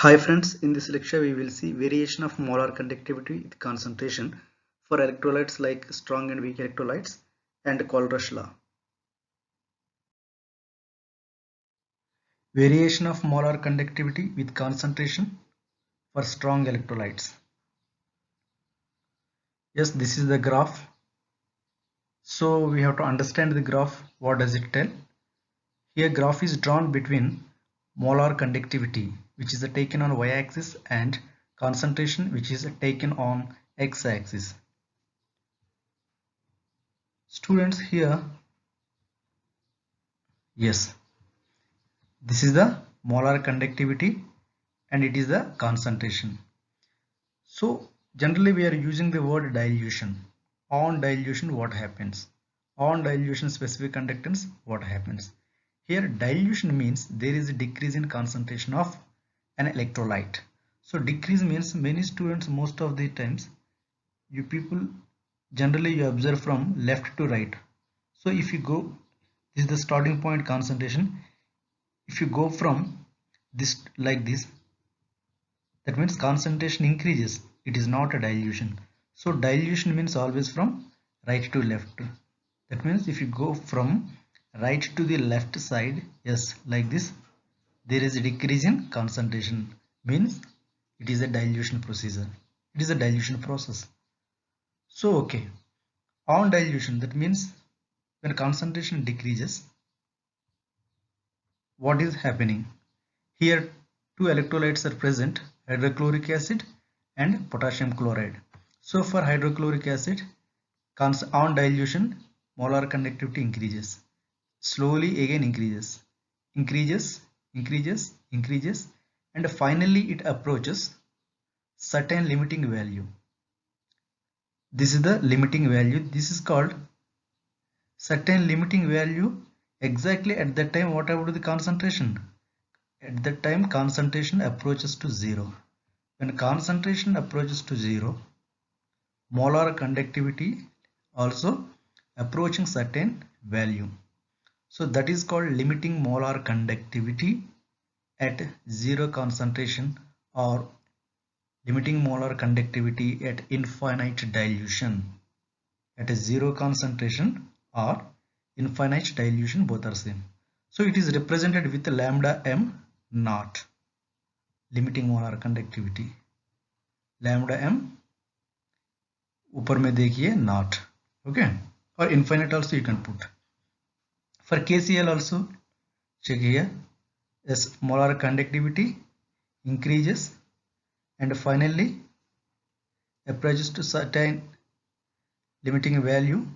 Hi friends, in this lecture we will see variation of molar conductivity with concentration for electrolytes like strong and weak electrolytes and Kohlrausch law. Variation of molar conductivity with concentration for strong electrolytes. Yes, this is the graph. So we have to understand the graph. What does it tell? Here graph is drawn between molar conductivity, which is taken on y-axis, and concentration, which is taken on x-axis. Students, here, yes, this is the molar conductivity and it is the concentration. So generally we are using the word dilution. On dilution, what happens? On dilution, specific conductance, what happens? Here dilution means there is a decrease in concentration of an electrolyte. So decrease means many students, most of the times you people generally you observe from left to right. So if you go, this is the starting point concentration. If you go from this like this, that means concentration increases. It is not a dilution. So dilution means always from right to left. That means if you go from right to the left side, yes, like this, there is a decrease in concentration, means it is a dilution procedure. It is a dilution process. So okay, on dilution, that means when concentration decreases, what is happening? Here two electrolytes are present, hydrochloric acid and potassium chloride. So for hydrochloric acid, on dilution, molar conductivity increases. Slowly again increases, increases, and finally it approaches certain limiting value. This is the limiting value. This is called certain limiting value. Exactly at that time, what about the concentration? At that time, concentration approaches to zero. When concentration approaches to zero, molar conductivity also approaching certain value. So that is called limiting molar conductivity at zero concentration, or limiting molar conductivity at infinite dilution. At a zero concentration or infinite dilution, both are same. So it is represented with lambda m naught, limiting molar conductivity. Lambda m ऊपर में देखिए not, okay, और infinite also you can put. For KCl also check here, as molar conductivity increases and finally approaches to certain limiting value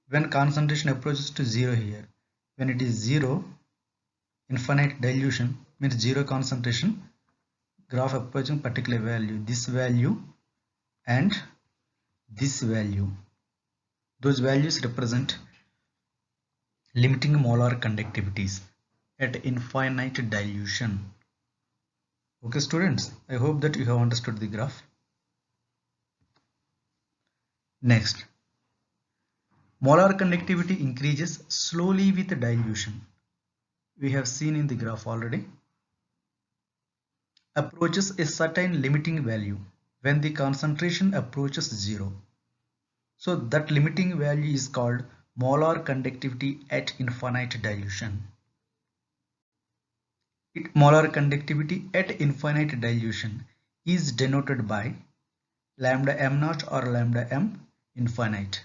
when concentration approaches to zero. Here when it is zero, infinite dilution means zero concentration, graph approaching particular value, this value and this value, those values represent limiting molar conductivities at infinite dilution. Okay students, I hope that you have understood the graph. Next, molar conductivity increases slowly with dilution. We have seen in the graph already. Approaches a certain limiting value when the concentration approaches zero. So that limiting value is called molar conductivity at infinite dilution. Molar conductivity at infinite dilution is denoted by lambda m naught or lambda m infinite.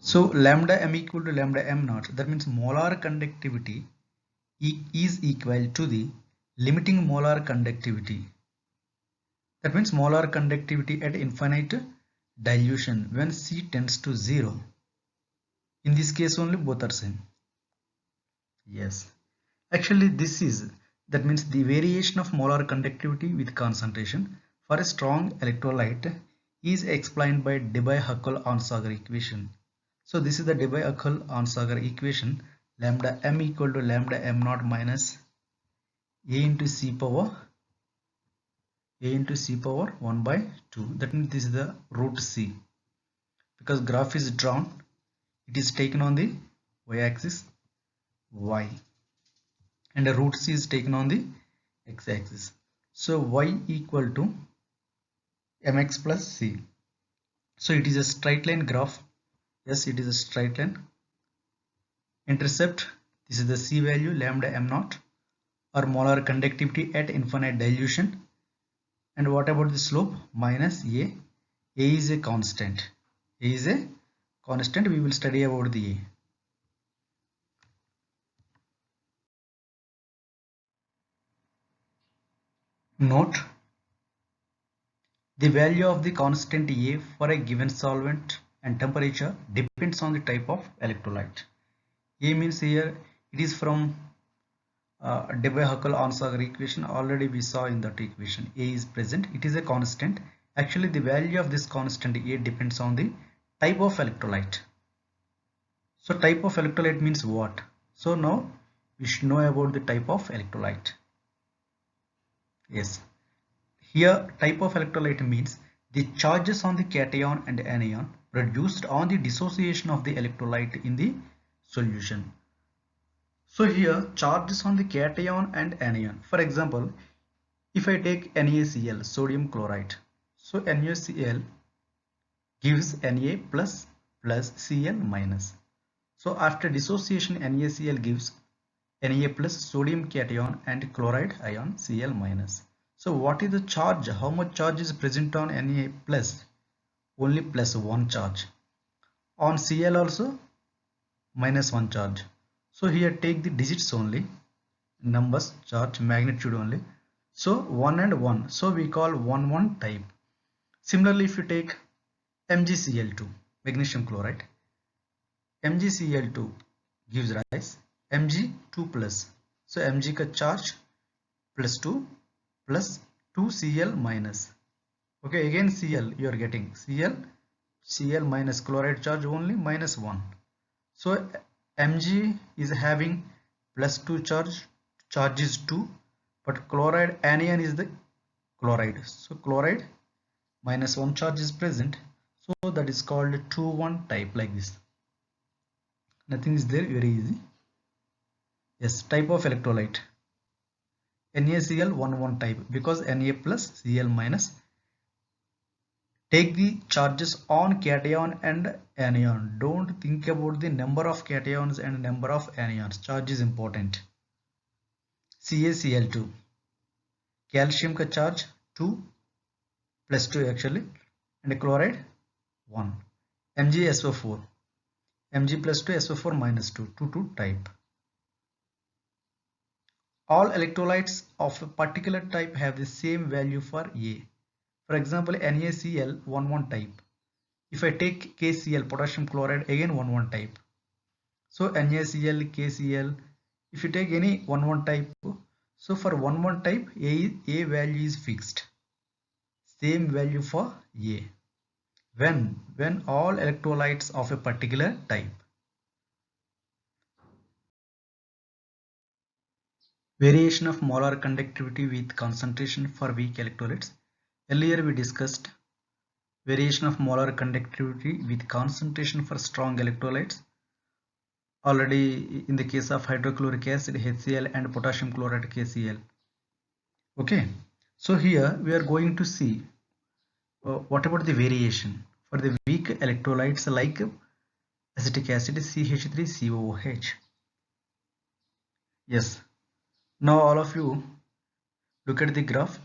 So lambda m equal to lambda m naught, that means molar conductivity is equal to the limiting molar conductivity. That means molar conductivity at infinite dilution when C tends to 0. In this case only both are same. Yes, actually that means the variation of molar conductivity with concentration for a strong electrolyte is explained by Debye-Huckel-Onsager equation. So this is the Debye-Huckel-Onsager equation, lambda m equal to lambda m naught minus a into c power 1 by 2. That means this is the root c. Because graph is drawn, it is taken on the y-axis y. and the root c is taken on the x-axis. So y equal to mx plus c. So it is a straight line graph. Yes, it is a straight line. Intercept, this is the c value lambda m naught, or molar conductivity at infinite dilution. And what about the slope? Minus a. A is a constant. A is a constant. We will study about the a. Note, the value of the constant A for a given solvent and temperature depends on the type of electrolyte. A means here it is from Debye-Huckel-Onsager equation. Already we saw in that equation A is present. It is a constant. Actually the value of this constant A depends on the type of electrolyte. So type of electrolyte means what? So now we should know about the type of electrolyte. Yes. Here type of electrolyte means the charges on the cation and anion produced on the dissociation of the electrolyte in the solution. So here charges on the cation and anion. For example, if I take NaCl, sodium chloride, so NaCl gives Na plus Cl minus. So after dissociation NaCl gives Na plus sodium cation and chloride ion Cl minus. So what is the charge? How much charge is present on Na plus? Only plus 1 charge. On Cl also minus 1 charge. So here take the digits only, numbers, charge, magnitude only. So 1 and 1. So we call 1 type. Similarly, if you take MgCl2, magnesium chloride, MgCl2 gives rise Mg2 plus. So Mg ka charge plus 2 plus 2Cl minus. Okay, again Cl you are getting Cl minus chloride charge only minus 1. So Mg is having plus 2 charge is 2, but chloride anion is the chloride. So chloride minus 1 charge is present. So that is called 2-1 type, like this. Nothing is there, very easy. Yes, type of electrolyte. NaCl 1-1 type, because Na plus Cl minus. Take the charges on cation and anion. Don't think about the number of cations and number of anions. Charge is important. CaCl2. Calcium ka charge 2 plus 2 actually, and chloride 1. MgSO4. Mg plus 2, SO4 minus 2. 2-2 type. All electrolytes of a particular type have the same value for A. For example, NaCl 1-1 type. If I take KCl, potassium chloride, again 1-1 type. So NaCl, KCl, if you take any 1-1 type, so for 1-1 type, A value is fixed. Same value for A. When all electrolytes of a particular type. Variation of molar conductivity with concentration for weak electrolytes. Earlier we discussed variation of molar conductivity with concentration for strong electrolytes. Already in the case of hydrochloric acid HCl and potassium chloride KCl. Okay, so here we are going to see what about the variation for the weak electrolytes like acetic acid CH3COOH. Yes, now all of you look at the graph.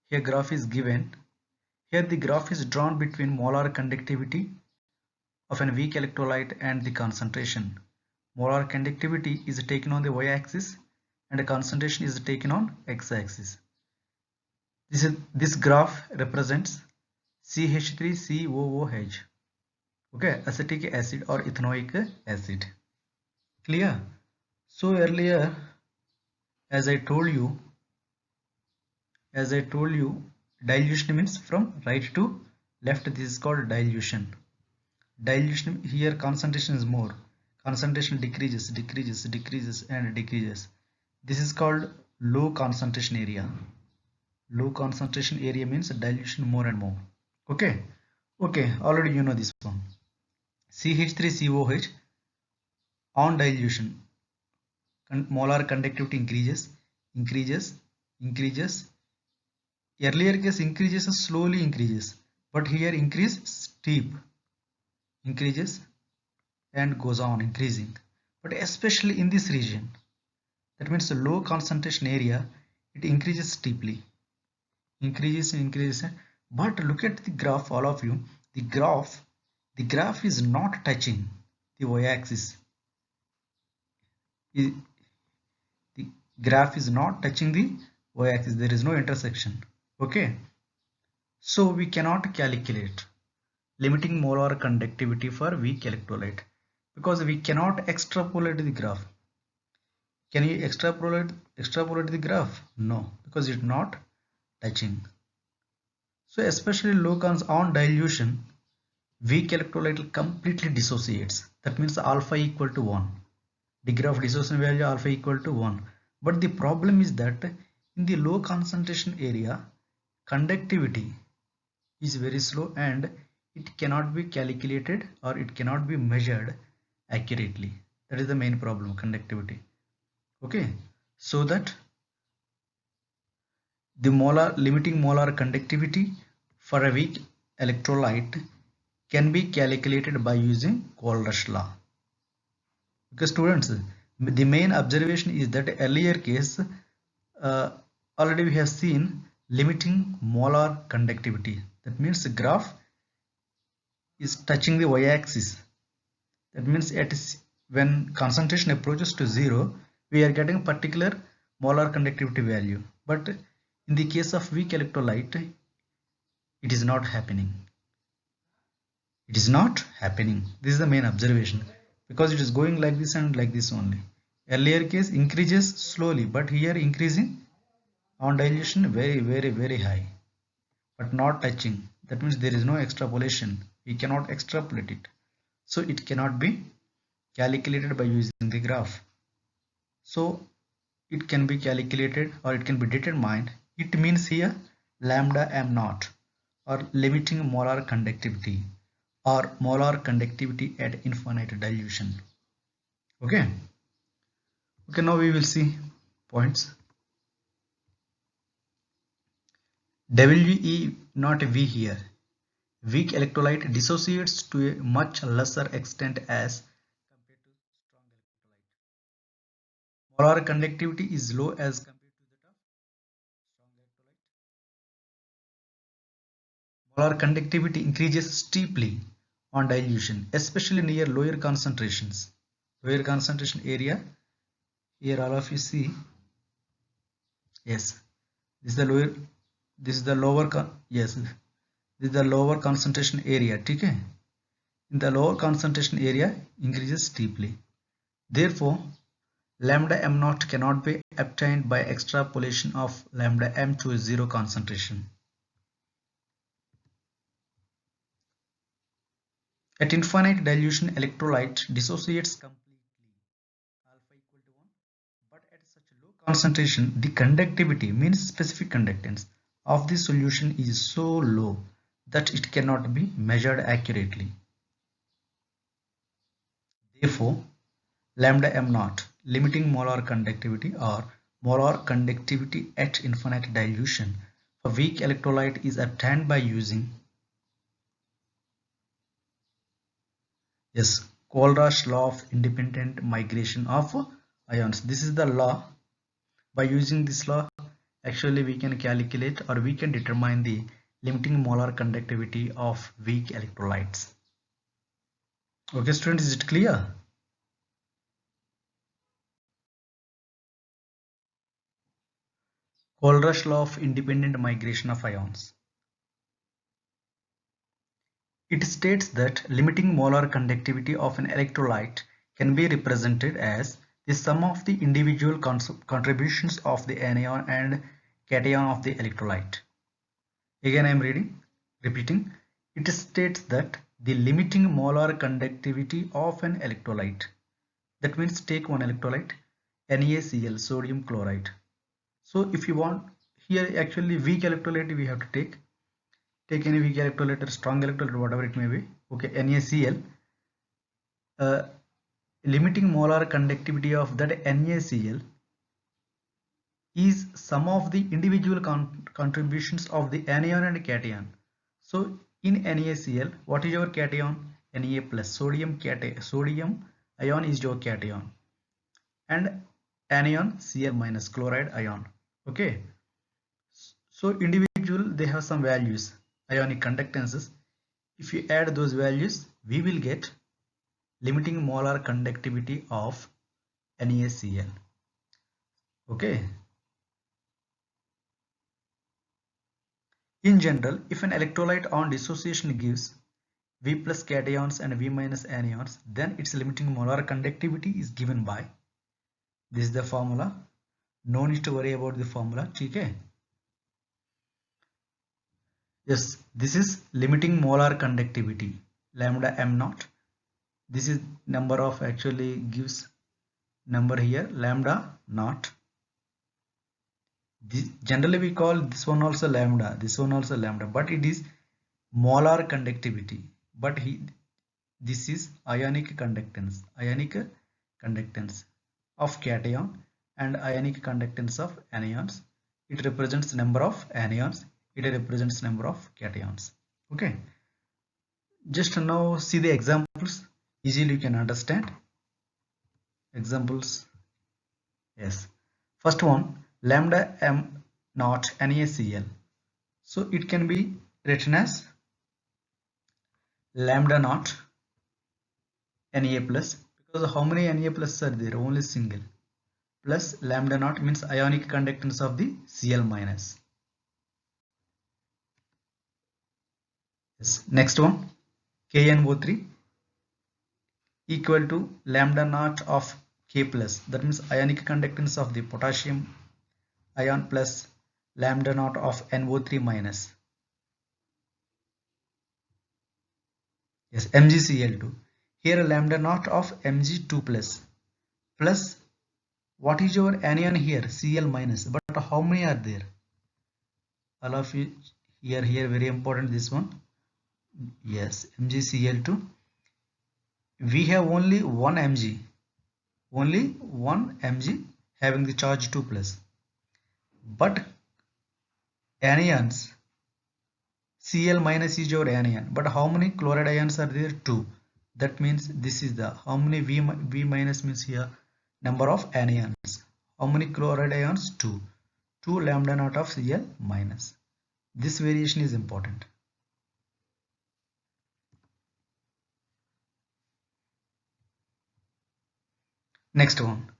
Here graph is given. Here the graph is drawn between molar conductivity of a weak electrolyte and the concentration. Molar conductivity is taken on the y-axis and the concentration is taken on x-axis. This graph represents CH3COOH. Okay, acetic acid or ethanoic acid. Clear? So earlier, as I told you, dilution means from right to left. This is called dilution. Dilution, here concentration is more. Concentration decreases and decreases. This is called low concentration area. Low concentration area means dilution more and more. Okay, already you know this one. CH3COH on dilution molar conductivity increases. Earlier case increases slowly increases, but here increase steep, increases and goes on increasing. But especially in this region, that means the low concentration area, it increases steeply, increases. But look at the graph, all of you. The graph is not touching the y-axis. The graph is not touching the y-axis. There is no intersection. Okay, so we cannot calculate limiting molar conductivity for weak electrolyte because we cannot extrapolate the graph. Can you extrapolate the graph? No, because it's not touching. So especially low cons on dilution, weak electrolyte completely dissociates. That means alpha equal to 1. Degree of dissociation value alpha equal to 1. But the problem is that in the low concentration area, conductivity is very slow and it cannot be calculated or it cannot be measured accurately. That is the main problem, conductivity. Okay, so that the limiting molar conductivity for a weak electrolyte can be calculated by using Kohlrausch law. Because students, the main observation is that earlier case already we have seen limiting molar conductivity. That means the graph is touching the y-axis. That means when concentration approaches to 0, we are getting particular molar conductivity value. But in the case of weak electrolyte, it is not happening. It is not happening. This is the main observation, because it is going like this and like this only. Earlier case increases slowly, but here increasing on dilution very high, but not touching. That means there is no extrapolation. We cannot extrapolate it. So it cannot be calculated by using the graph. So it can be calculated or it can be determined. It means here lambda m naught, or limiting molar conductivity, or molar conductivity at infinite dilution. Okay, now we will see points. We not V here. Weak electrolyte dissociates to a much lesser extent as compared to strong electrolyte. Molar conductivity is low as compared to that of strong electrolyte. Molar conductivity increases steeply on dilution, especially near lower concentrations. Lower concentration area, here all of you see, yes, this is the lower, yes, this is the lower concentration area. Okay, in the lower concentration area increases steeply. Therefore, lambda m naught cannot be obtained by extrapolation of lambda m to 0 concentration. At infinite dilution, electrolyte dissociates completely, alpha equal to 1. But at such low concentration, the conductivity, means specific conductance, of the solution is so low that it cannot be measured accurately. Therefore, lambda m naught, limiting molar conductivity or molar conductivity at infinite dilution for weak electrolyte, is obtained by using Kohlrausch law of independent migration of ions. This is the law. By using this law, actually we can calculate or we can determine the limiting molar conductivity of weak electrolytes. Okay students, is it clear? Kohlrausch law of independent migration of ions. It states that limiting molar conductivity of an electrolyte can be represented as the sum of the individual contributions of the anion and cation of the electrolyte. Again I am repeating. It states that the limiting molar conductivity of an electrolyte, that means take one electrolyte, NaCl, sodium chloride. So if you want, here actually weak electrolyte we have to take any weak electrolyte or strong electrolyte, whatever it may be. Okay, NaCl, limiting molar conductivity of that NaCl is sum of the individual contributions of the anion and cation. So in NaCl, what is your cation? Na plus. Sodium ion is your cation, and anion Cl minus, chloride ion. Okay, so individual they have some values, ionic conductances. If you add those values, we will get limiting molar conductivity of NaCl. Okay. In general, if an electrolyte on dissociation gives V plus cations and V minus anions, then its limiting molar conductivity is given by, this is the formula. No need to worry about the formula. Okay. Yes, this is limiting molar conductivity, lambda m naught. This is number of, actually gives number here, lambda naught. This, generally we call this one also lambda, this one also lambda, but it is molar conductivity. But this is ionic conductance of cation and ionic conductance of anions. It represents number of anions, it represents number of cations. Okay, just now see the examples, easily you can understand examples. Yes, first one, lambda m naught NaCl. So it can be written as lambda naught Na plus, because how many Na plus are there? Only single. Plus lambda naught means ionic conductance of the Cl minus. Yes. Next one, KNO3 equal to lambda naught of K plus, that means ionic conductance of the potassium ion, plus lambda naught of NO3 minus. Yes, MgCl2. Here lambda naught of Mg2 plus what is your anion here? Cl minus. But how many are there? All of you here very important, this one. Yes, MgCl2. We have only one Mg. Only one Mg having the charge 2 plus. But anions, Cl minus is your anion. But how many chloride ions are there? 2. That means this is the, how many V minus means here number of anions. How many chloride ions? 2. 2 lambda naught of Cl minus. This variation is important. Next one,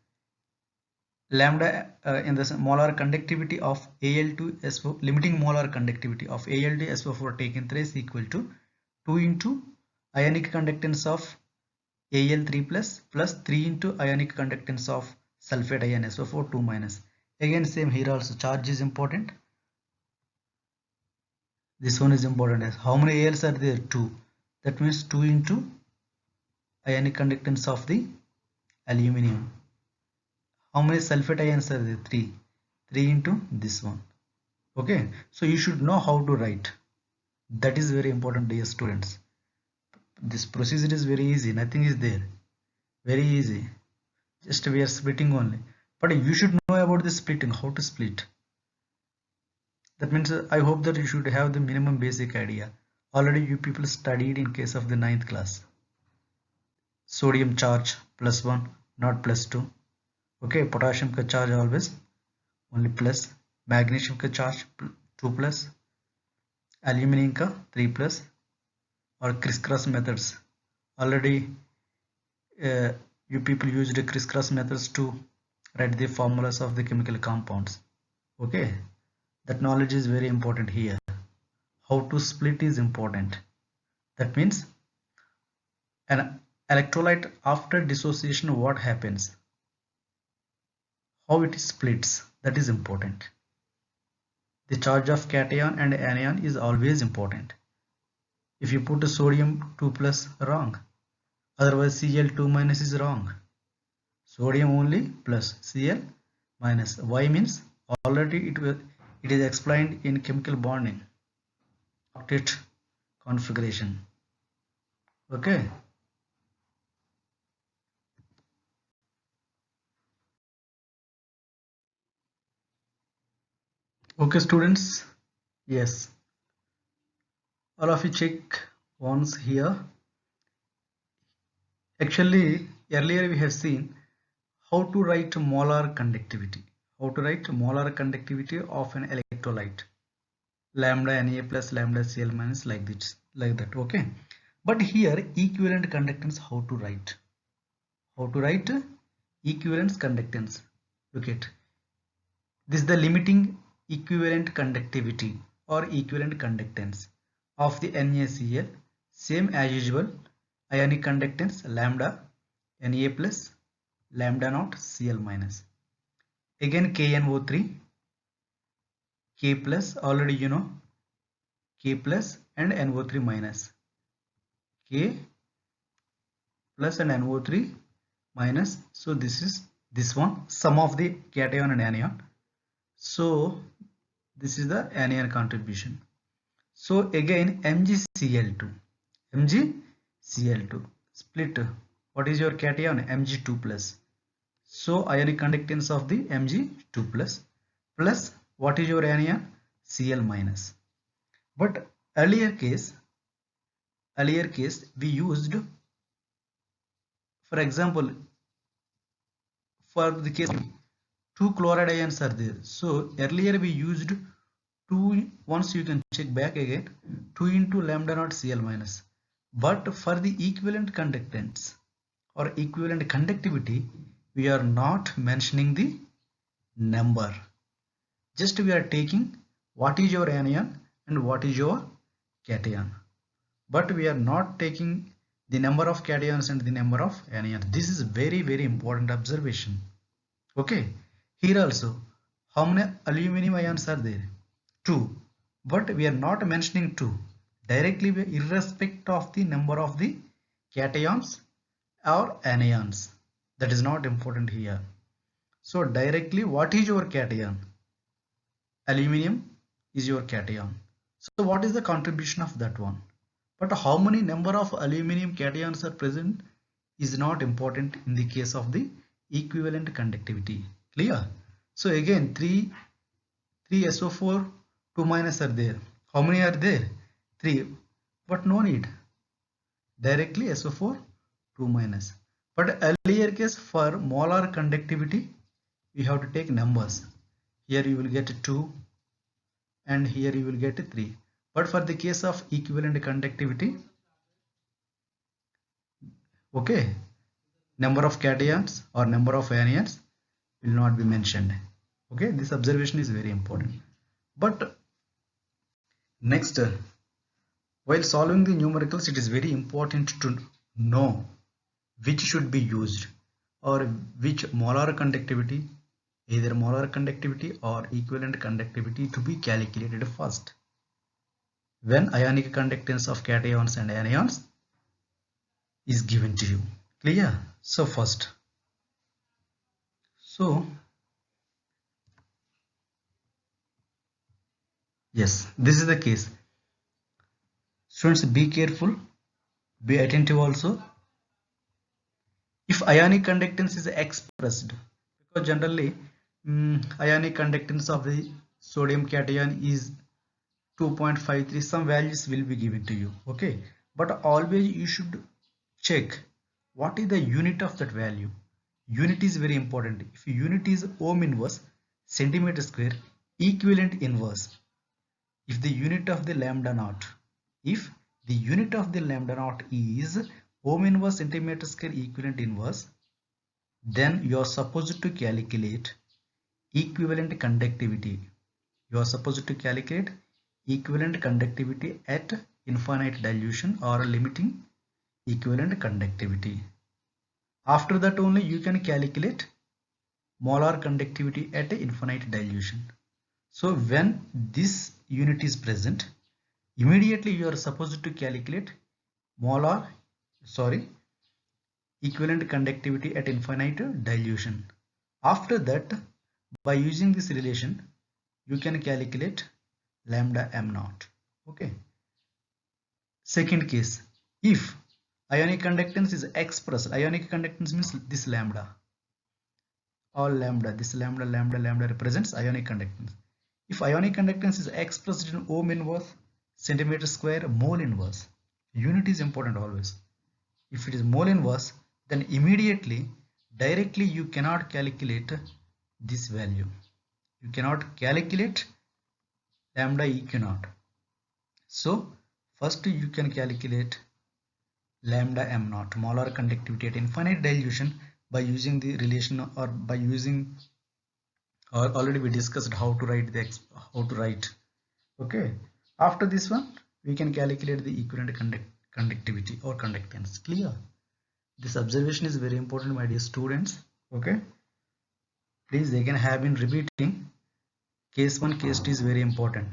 lambda in the molar conductivity of Al2SO, limiting molar conductivity of Al2SO4 taken 3 is equal to 2 into ionic conductance of Al3 plus 3 into ionic conductance of sulfate ion SO4 2 minus. Again same here also, charge is important. This one is important as how many Als are there? 2. That means 2 into ionic conductance of the aluminium. How many sulfate ions are there? 3. 3 into this one. Okay, so you should know how to write. That is very important, dear students. This procedure is very easy, nothing is there. Very easy. Just we are splitting only. But you should know about the splitting, how to split. That means I hope that you should have the minimum basic idea. Already you people studied in case of the 9th class. Sodium charge +1, not +2. Okay, potassium ka charge always only plus, magnesium ka charge 2 plus, aluminium ka 3 plus, or crisscross methods. Already you people used the crisscross methods to write the formulas of the chemical compounds. Okay, that knowledge is very important here. How to split is important. That means an electrolyte after dissociation, what happens, how it splits, that is important. The charge of cation and anion is always important. If you put a sodium 2 plus, wrong. Otherwise Cl2 minus is wrong. Sodium only plus Cl minus. Why means already it is explained in chemical bonding, octet configuration. Okay. Okay, students. Yes, all of you check once here. Actually, earlier we have seen how to write molar conductivity. How to write molar conductivity of an electrolyte. Lambda Na plus lambda Cl minus like this, like that. Okay. But here equivalent conductance how to write? How to write equivalence conductance? Look at this is the limiting equivalent conductivity or equivalent conductance of the NaCl, same as usual, ionic conductance lambda Na plus lambda naught Cl minus. Again KNO3, K plus, already you know, K plus and NO3 minus, K plus and NO3 minus. So this is this one, sum of the cation and anion. So this is the anion contribution. So again MgCl2, MgCl2 split. What is your cation? Mg2 plus. So ionic conductance of the Mg2 plus plus what is your anion? Cl minus. But earlier case we used, for example, for the case two chloride ions are there. So earlier we used 2, once you can check back again, 2 into lambda naught Cl minus. But for the equivalent conductance or equivalent conductivity, we are not mentioning the number. Just we are taking what is your anion and what is your cation. But we are not taking the number of cations and the number of anions. This is very, very important observation. Okay. Here also, how many aluminum ions are there? 2. But we are not mentioning 2. Directly, irrespective of the number of the cations or anions. That is not important here. So directly, what is your cation? Aluminum is your cation. So what is the contribution of that one? But how many number of aluminum cations are present is not important in the case of the equivalent conductivity. Clear? So again 3 SO4 2 minus are there. How many are there? 3. But no need. Directly SO4 2 minus. But earlier case for molar conductivity we have to take numbers. Here you will get 2 and here you will get 3. But for the case of equivalent conductivity, okay, number of cations or number of anions will not be mentioned. Okay, this observation is very important. But next, while solving the numericals, it is very important to know which should be used or which molar conductivity, either molar conductivity or equivalent conductivity, to be calculated first when ionic conductance of cations and anions is given to you. Clear? So first, so yes, this is the case. Students, be careful, be attentive also. If ionic conductance is expressed, because generally ionic conductance of the sodium cation is 2.53, some values will be given to you. Okay, but always you should check what is the unit of that value. Unit is very important. If unit is ohm inverse centimeter square, equivalent inverse, if the unit of the lambda naught, if the unit of the lambda naught is ohm inverse centimeter square equivalent inverse, then you are supposed to calculate equivalent conductivity. You are supposed to calculate equivalent conductivity at infinite dilution or limiting equivalent conductivity. After that only you can calculate molar conductivity at infinite dilution. So when this unit is present, immediately you are supposed to calculate equivalent conductivity at infinite dilution. After that, by using this relation, you can calculate lambda m naught. Okay. Second case, if ionic conductance is expressed, ionic conductance means this lambda, all lambda, this lambda represents ionic conductance. If ionic conductance is expressed in ohm inverse, centimeter square, mole inverse, unit is important always. If it is mole inverse, then immediately, directly you cannot calculate this value. You cannot calculate lambda eq naught. So first you can calculate lambda m naught, molar conductivity at infinite dilution, by using the relation, or by using, or already we discussed how to write okay. After this one we can calculate the equivalent conductivity or conductance. Clear? This observation is very important, my dear students. Okay, please, they can have been repeating. Case 1, case 2 is very important,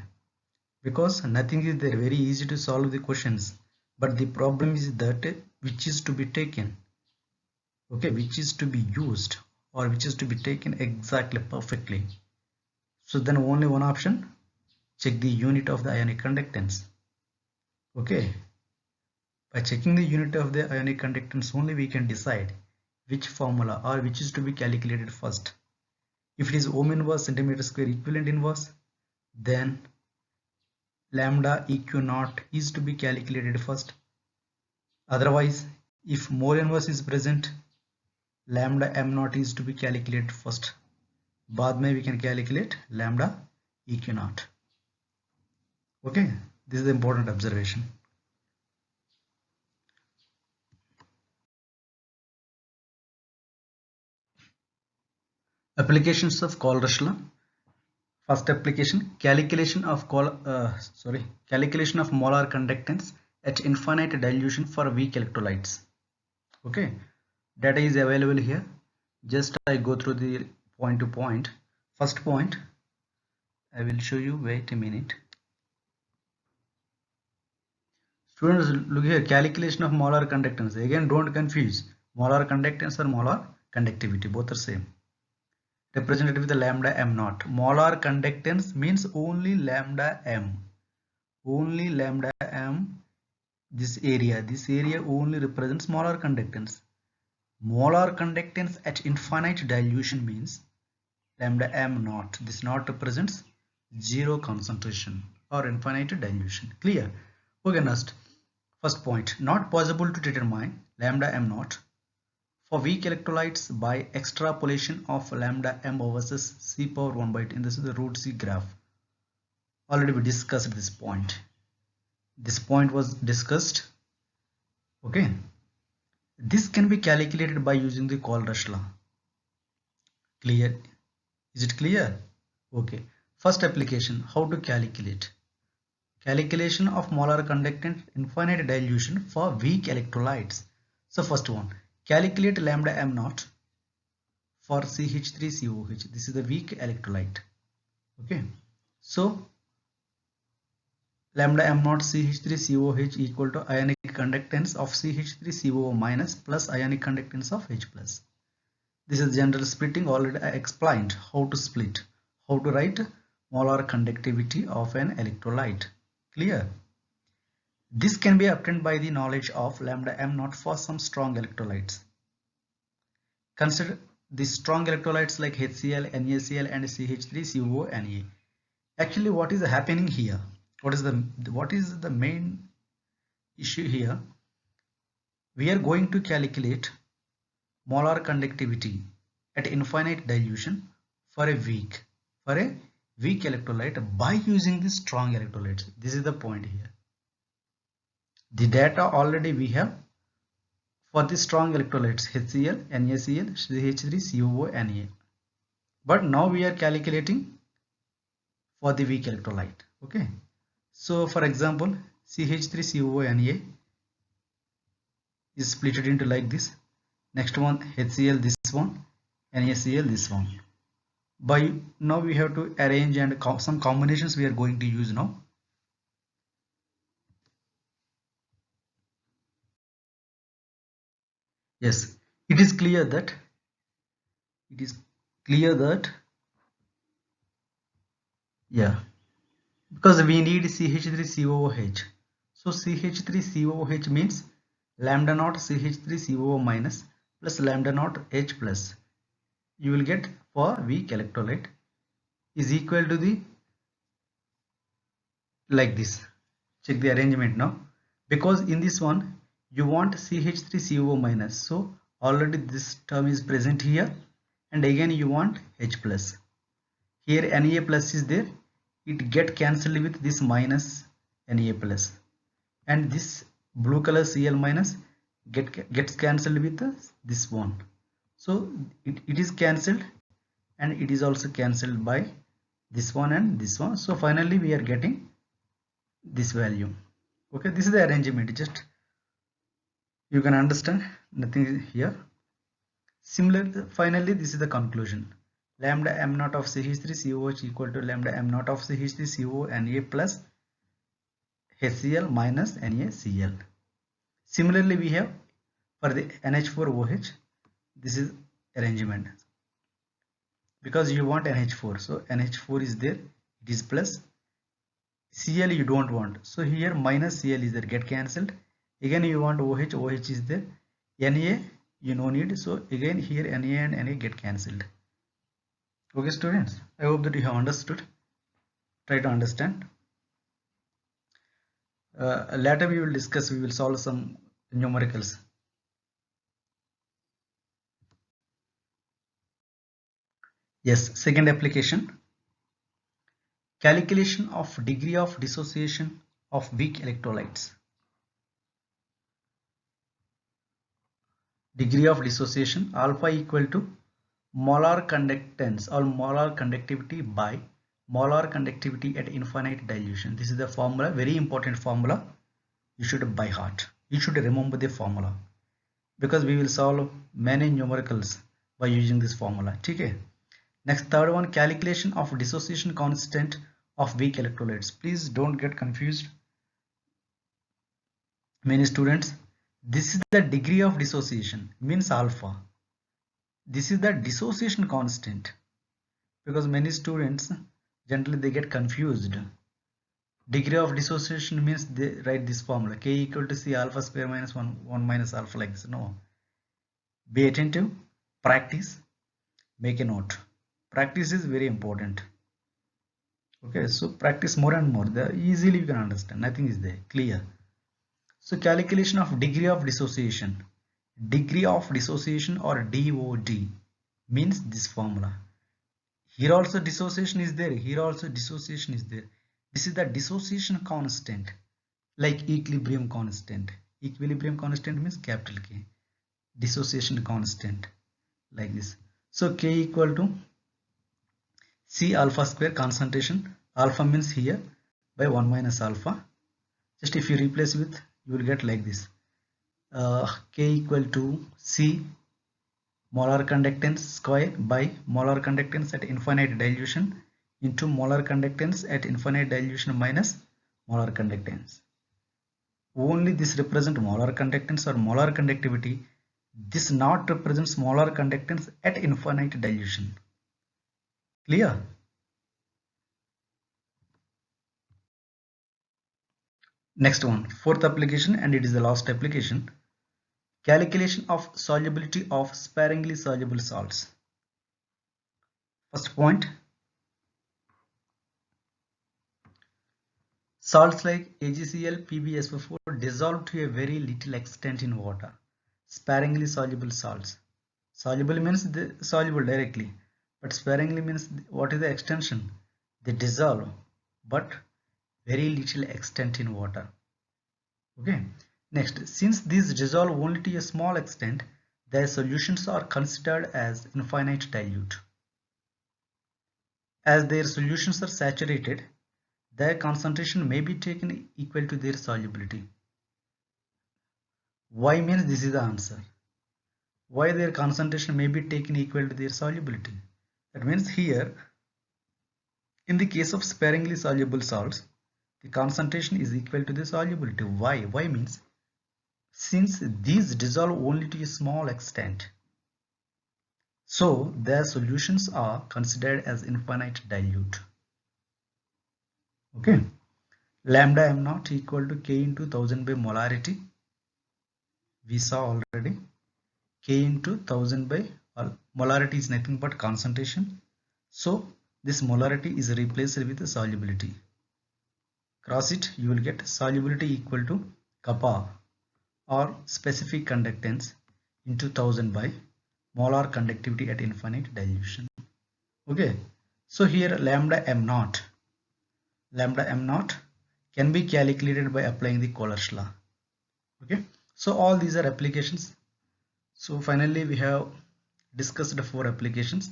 because nothing is there, very easy to solve the questions, but the problem is that which is to be taken, okay, which is to be used, or which is to be taken exactly perfectly. So then only one option, check the unit of the ionic conductance. Okay, by checking the unit of the ionic conductance only we can decide which formula or which is to be calculated first. If it is ohm inverse, centimeter square equivalent inverse, then lambda eq naught is to be calculated first. Otherwise, if mole inverse is present, lambda m naught is to be calculated first. बाद में we can calculate lambda eq naught. Okay, this is the important observation. Applications of Colruyt law. First application, calculation of molar conductance at infinite dilution for weak electrolytes. Okay, data is available here. Just I go through the point to point. First point, I will show you. Wait a minute. Students, look here, calculation of molar conductance. Again, don't confuse molar conductance or molar conductivity. Both are same. Represented with the lambda m naught. Molar conductance means only lambda m. Only lambda m. This area only represents molar conductance. Molar conductance at infinite dilution means lambda m naught. This naught represents zero concentration or infinite dilution. Clear? Okay, next. First point, not possible to determine lambda m naught for weak electrolytes by extrapolation of lambda m versus c power 1 by 10. This is the root c graph. Already we discussed this point. This point was discussed. Okay. This can be calculated by using the Colruyt law. Clear? Is it clear? Okay. First application, how to calculate. Calculation of molar conductance infinite dilution for weak electrolytes. So first one, calculate lambda m naught for CH3COH. This is the weak electrolyte. Okay. So lambda m naught CH3COH equal to ionic conductance of CH3COO minus plus ionic conductance of H plus. This is general splitting. Already I explained how to split, how to write molar conductivity of an electrolyte. Clear? This can be obtained by the knowledge of lambda m naught for some strong electrolytes. Consider the strong electrolytes like HCl, NaCl and CH3COO Na. Actually, what is happening here? What is the main issue here? We are going to calculate molar conductivity at infinite dilution for a weak electrolyte by using the strong electrolytes. This is the point here. The data already we have for the strong electrolytes HCl, NaCl, CH3COO, Na. But now we are calculating for the weak electrolyte. Okay. So for example, CH3COO, Na is split into like this. Next one, HCl this one, NaCl this one. By now we have to arrange and some combinations we are going to use now. Yes, it is clear that yeah, because we need CH3COOH. So CH3COOH means lambda naught CH3COO minus plus lambda naught H plus. You will get for weak electrolyte is equal to the like this. Check the arrangement now, because in this one you want CH3COO minus, so already this term is present here, and again you want H plus. Here Na plus is there, it get cancelled with this minus Na plus, and this blue color Cl minus gets cancelled with this one, so it is cancelled, and it is also cancelled by this one and this one. So finally we are getting this value. Okay, this is the arrangement, just you can understand, nothing here. Similar, finally this is the conclusion. Lambda m naught of CH3COH equal to lambda m naught of CH3COO Na plus HCl minus NaCl. Similarly we have for the NH4OH, this is arrangement, because you want NH4, so NH4 is there, it is plus. Cl you don't want, so here minus Cl is there, get cancelled. Again you want OH, OH is there, Na you no need, so again here Na and Na get cancelled. Okay students, I hope that you have understood. Try to understand. Later we will discuss, we will solve some numericals. Yes, second application, calculation of degree of dissociation of weak electrolytes. Degree of dissociation, alpha equal to molar conductance or molar conductivity by molar conductivity at infinite dilution. This is the formula, very important formula. You should by heart. You should remember the formula, because we will solve many numericals by using this formula. Okay. Next, third one, calculation of dissociation constant of weak electrolytes. Please don't get confused, many students. This is the degree of dissociation, means alpha. This is the dissociation constant, because many students generally they get confused. Degree of dissociation means they write this formula, K equal to C alpha square minus 1 minus alpha, like this. No, be attentive, practice, make a note. Practice is very important. Okay, so practice more and more, the easily you can understand, nothing is there, clear. So calculation of degree of dissociation, or DOD, means this formula. Here also dissociation is there, here also dissociation is there. This is the dissociation constant, like equilibrium constant. Equilibrium constant means capital K. Dissociation constant, like this. So K equal to C alpha square, concentration. Alpha means here by 1 minus alpha. Just if you replace with, you will get like this. K equal to C molar conductance square by molar conductance at infinite dilution into molar conductance at infinite dilution minus molar conductance. Only this represents molar conductance or molar conductivity. This not represents molar conductance at infinite dilution. Clear? Next one, fourth application, and it is the last application. Calculation of solubility of sparingly soluble salts. First point, salts like AgCl, PbSO4 dissolve to a very little extent in water. Sparingly soluble salts. Soluble means soluble directly, but sparingly means what is the extension? They dissolve, but very little extent in water. Okay. Next, since these dissolve only to a small extent, their solutions are considered as infinite dilute. As their solutions are saturated, their concentration may be taken equal to their solubility. Why means this is the answer. Why their concentration may be taken equal to their solubility? That means here, in the case of sparingly soluble salts, the concentration is equal to the solubility. Why? Why means since these dissolve only to a small extent, so their solutions are considered as infinite dilute. Okay. Lambda m naught equal to K into 1000 by molarity. We saw already. K into 1000 by molarity is nothing but concentration. So this molarity is replaced with the solubility. cross it, you will get solubility equal to kappa, or specific conductance, into 1000 by molar conductivity at infinite dilution. Okay, so here lambda m naught can be calculated by applying the Euler's law. Okay, so all these are applications. So finally we have discussed the 4 applications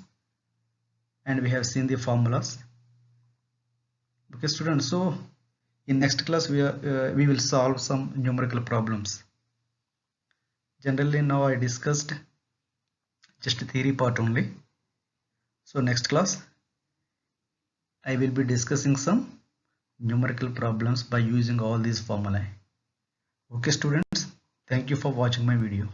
and we have seen the formulas. Okay students, so in next class we will solve some numerical problems. Generally now I discussed just theory part only. So next class I will be discussing some numerical problems by using all these formulae. Okay students, thank you for watching my video.